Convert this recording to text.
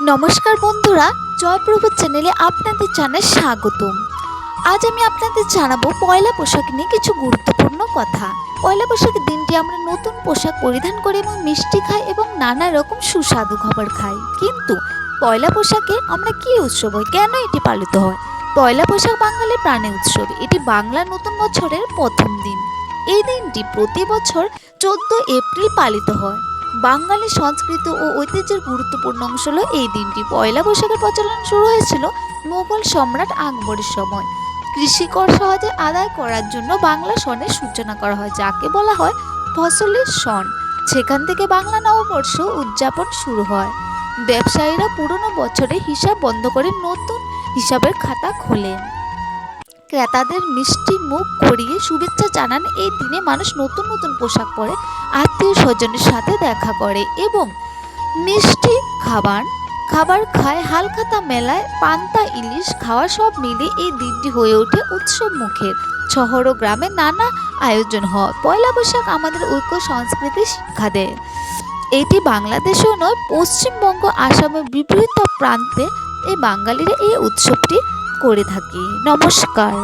নমস্কার বন্ধুরা, জয়প্রভু চ্যানেলে আপনাদের জানাই স্বাগতম। আজ আমি আপনাদের জানাবো পয়লা বৈশাখ নিয়ে কিছু গুরুত্বপূর্ণ কথা। পয়লা বৈশাখের দিনটি আমরা নতুন পোশাক পরিধান করে এবং মিষ্টি খাই এবং নানা রকম সুস্বাদু খাবার খাই। কিন্তু পয়লা বৈশাখে আমরা কি উৎসব হয়, কেন এটি পালিত হয়? পয়লা বৈশাখ বাঙালির প্রাণের উৎসব। এটি বাংলা নতুন বছরের প্রথম দিন। এই দিনটি প্রতি বছর 14 এপ্রিল পালিত হয়। বাঙালি সংস্কৃতি ও ঐতিহ্যের গুরুত্বপূর্ণ অংশ হলো এই দিনটি। পয়লা বৈশাখের প্রচলন শুরু হয়েছিল মোগল সম্রাট আকবরের সময়। কৃষিকর সহজে আদায় করার জন্য বাংলা সনের সূচনা করা হয়, যাকে বলা হয় ফসলের সন। সেখান থেকে বাংলা নববর্ষ উদযাপন শুরু হয়। ব্যবসায়ীরা পুরনো বছরে হিসাব বন্ধ করে নতুন হিসাবের খাতা খোলেন। ক্রেতাদের মিষ্টি মুখ করিয়ে শুভেচ্ছা জানান। এই দিনে মানুষ নতুন নতুন পোশাক পরে আত্মীয় স্বজনের সাথে দেখা করে এবং মিষ্টি খাবার খায়। হালখাতা মেলায় পান্তা ইলিশ খাওয়া সব মিলে এই দিনটি হয়ে ওঠে উৎসব মুখের। শহর ও গ্রামে নানা আয়োজন হয়। পয়লা বৈশাখ আমাদের ঐক্য সংস্কৃতি শিক্ষা দেয়। এটি বাংলাদেশেও নয়, পশ্চিমবঙ্গ, আসামের বিভিন্ন প্রান্তে এই বাঙালিরা এই উৎসবটি করে থাকে। নমস্কার।